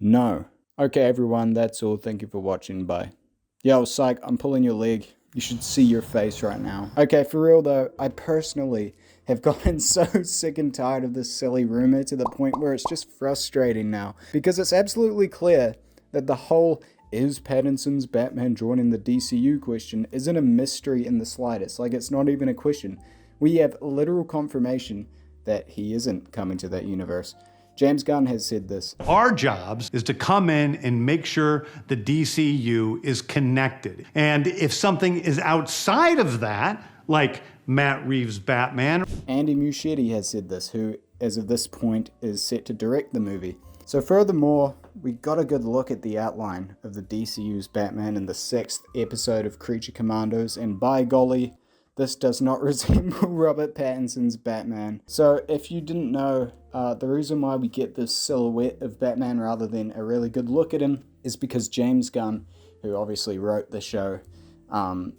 No. Okay, everyone, that's all. Thank you for watching. Bye. Yo, psych, I'm pulling your leg. You should see your face right now. Okay, for real though, I personally have gotten so sick and tired of this silly rumor to the point where it's just frustrating now. Because it's absolutely clear that the whole "is Pattinson's Batman joining the DCU" question isn't a mystery in the slightest. Like, it's not even a question. We have literal confirmation that he isn't coming to that universe. James Gunn has said this. Our jobs is to come in and make sure the DCU is connected. And if something is outside of that, like Matt Reeves' Batman. Andy Muschietti has said this, who, as of this point, is set to direct the movie. So furthermore, we got a good look at the outline of the DCU's Batman in the 6th episode of Creature Commandos, and by golly, this does not resemble Robert Pattinson's Batman. So if you didn't know, the reason why we get this silhouette of Batman rather than a really good look at him is because James Gunn, who obviously wrote the show,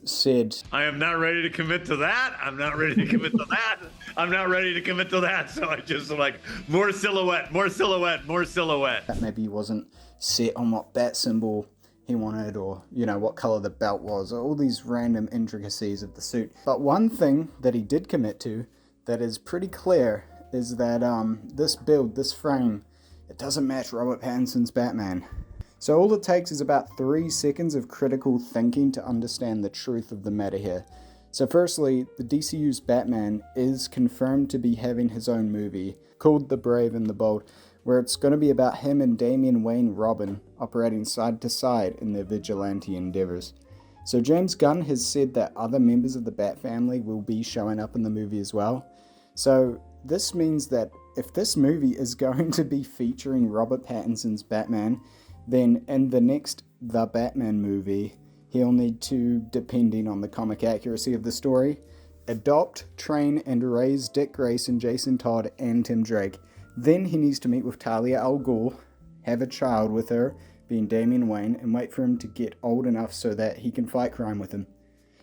said, I am not ready to commit to that. I'm not ready to commit to that. I'm not ready to commit to that. So I just like, more silhouette, more silhouette, more silhouette. That maybe he wasn't set on what bat symbol he wanted, or, you know, what color the belt was, or all these random intricacies of the suit. But one thing that he did commit to that is pretty clear is that this build, this frame, it doesn't match Robert Pattinson's Batman. So all it takes is about 3 seconds of critical thinking to understand the truth of the matter here. So firstly, the DCU's Batman is confirmed to be having his own movie called The Brave and the Bold, where it's going to be about him and Damian Wayne Robin operating side to side in their vigilante endeavors. So James Gunn has said that other members of the Bat family will be showing up in the movie as well. So this means that if this movie is going to be featuring Robert Pattinson's Batman, then in the next The Batman movie, he'll need to, depending on the comic accuracy of the story, adopt, train, and raise Dick Grayson, Jason Todd, and Tim Drake. Then he needs to meet with Talia al Ghul, have a child with her, being Damian Wayne, and wait for him to get old enough so that he can fight crime with him.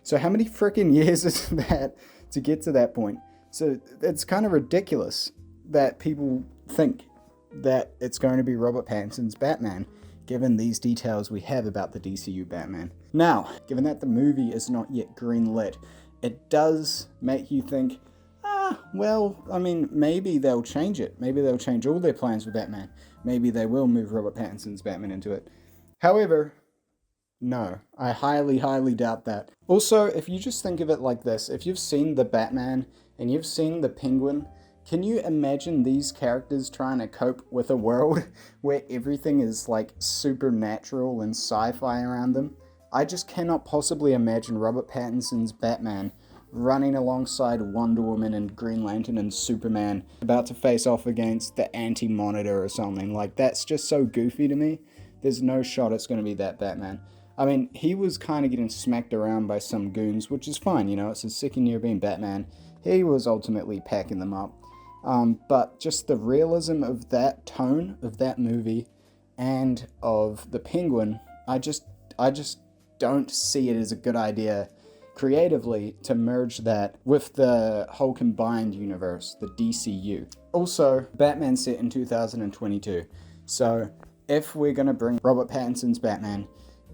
So how many freaking years is that to get to that point? So it's kind of ridiculous that people think that it's going to be Robert Pattinson's Batman, given these details we have about the DCU Batman. Now, given that the movie is not yet greenlit, it does make you think, well, I mean, maybe they'll change it. Maybe they'll change all their plans for Batman. Maybe they will move Robert Pattinson's Batman into it. However, no, I highly, highly doubt that. Also, if you just think of it like this, if you've seen the Batman and you've seen the Penguin, can you imagine these characters trying to cope with a world where everything is like supernatural and sci-fi around them? I just cannot possibly imagine Robert Pattinson's Batman running alongside Wonder Woman and Green Lantern and Superman about to face off against the Anti-Monitor or something. Like, that's just so goofy to me. There's no shot it's going to be that Batman. I mean, he was kind of getting smacked around by some goons, which is fine, you know, it's his second year being Batman. He was ultimately packing them up. But just the realism of that tone of that movie and of the Penguin, I just don't see it as a good idea creatively to merge that with the whole combined universe, the DCU. Also, Batman's set in 2022, so if we're going to bring Robert Pattinson's Batman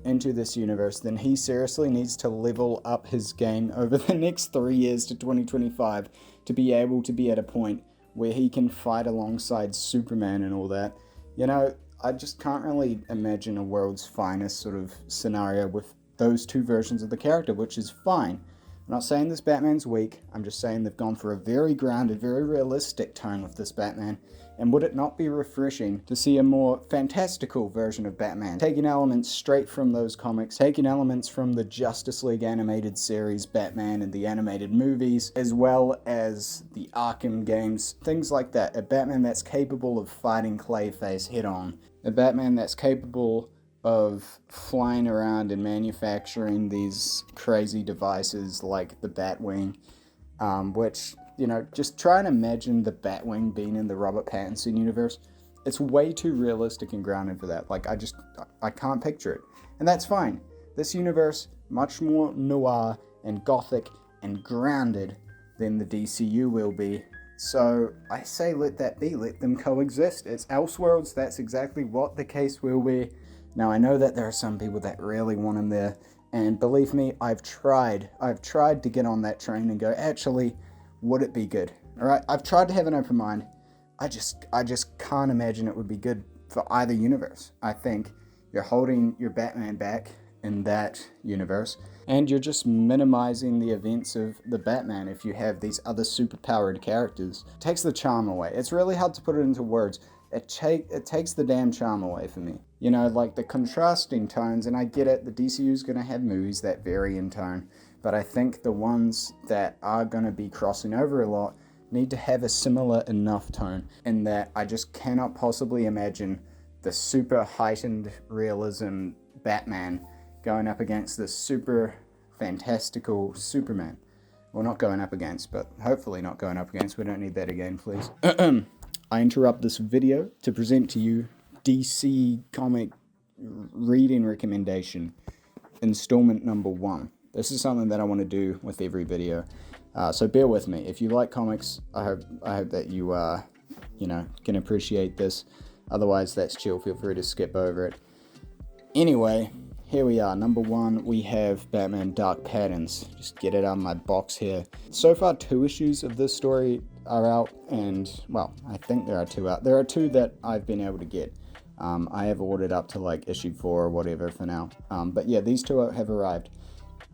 into this universe, then he seriously needs to level up his game over the next 3 years to 2025 to be able to be at a point where he can fight alongside Superman and all that. You know, I just can't really imagine a world's finest sort of scenario with those two versions of the character, which is fine. I'm not saying this Batman's weak, I'm just saying they've gone for a very grounded, very realistic tone with this Batman, and would it not be refreshing to see a more fantastical version of Batman, taking elements straight from those comics, taking elements from the Justice League animated series Batman and the animated movies, as well as the Arkham games, things like that. A Batman that's capable of fighting Clayface head-on, a Batman that's capable of flying around and manufacturing these crazy devices like the Batwing, which, you know, just try and imagine the Batwing being in the Robert Pattinson universe. It's way too realistic and grounded for that. Like, I can't picture it. And that's fine. This universe, much more noir and gothic and grounded than the DCU will be. So I say let that be, let them coexist. It's Elseworlds, that's exactly what the case will be. Now I know that there are some people that really want him there, and believe me, I've tried to get on that train and go, actually, would it be good? Alright, I've tried to have an open mind. I just can't imagine it would be good for either universe. I think you're holding your Batman back in that universe, and you're just minimizing the events of the Batman if you have these other superpowered characters. It takes the charm away. It's really hard to put it into words. It takes the damn charm away for me. You know, like the contrasting tones, and I get it, the DCU is going to have movies that vary in tone, but I think the ones that are going to be crossing over a lot need to have a similar enough tone, in that I just cannot possibly imagine the super heightened realism Batman going up against the super fantastical Superman. Well, not going up against, but hopefully not going up against. We don't need that again, please. I interrupt this video to present to you DC comic reading recommendation, installment number 1. This is something that I want to do with every video. So bear with me. If you like comics, I hope that you can appreciate this. Otherwise, that's chill. Feel free to skip over it. Anyway, here we are. Number 1, we have Batman Dark Patterns. Just get it out of my box here. So far, 2 issues of this story are out, and, well, I think there are 2 out. There are 2 that I've been able to get. I have ordered up to, like, issue 4 or whatever for now. But yeah, these 2 have arrived.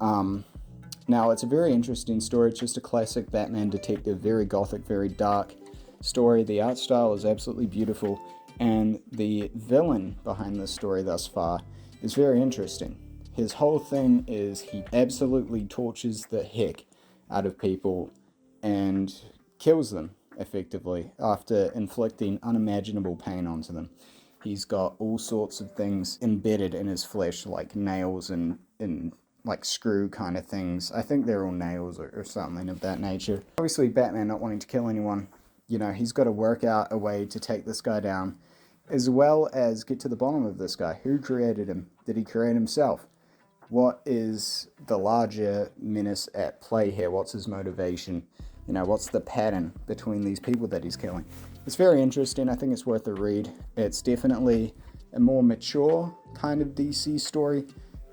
Now, it's a very interesting story. It's just a classic Batman detective, very gothic, very dark story. The art style is absolutely beautiful, and the villain behind this story thus far is very interesting. His whole thing is he absolutely tortures the heck out of people and kills them, effectively, after inflicting unimaginable pain onto them. He's got all sorts of things embedded in his flesh, like nails and like screw kind of things. I think they're all nails or something of that nature. Obviously, Batman not wanting to kill anyone, you know, he's got to work out a way to take this guy down, as well as get to the bottom of this guy. Who created him? Did he create himself? What is the larger menace at play here? What's his motivation? You know, what's the pattern between these people that he's killing? It's very interesting. I think it's worth a read. It's definitely a more mature kind of DC story.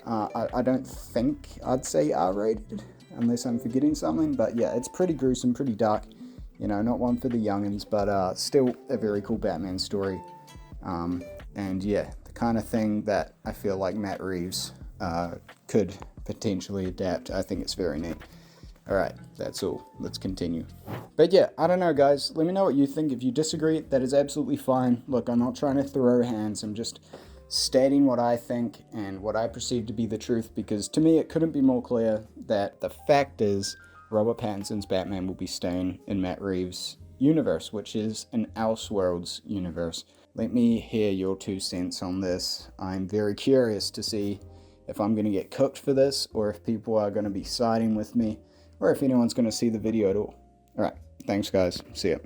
I don't think I'd say R-rated, unless I'm forgetting something. But yeah, it's pretty gruesome, pretty dark. You know, not one for the youngins, but still a very cool Batman story. And yeah, the kind of thing that I feel like Matt Reeves could potentially adapt. I think it's very neat. Alright, that's all. Let's continue. But yeah, I don't know, guys. Let me know what you think. If you disagree, that is absolutely fine. Look, I'm not trying to throw hands. I'm just stating what I think and what I perceive to be the truth, because to me it couldn't be more clear that the fact is Robert Pattinson's Batman will be staying in Matt Reeves' universe, which is an Elseworlds universe. Let me hear your 2 cents on this. I'm very curious to see if I'm going to get cooked for this, or if people are going to be siding with me, or if anyone's going to see the video at all. Alright, thanks guys. See ya.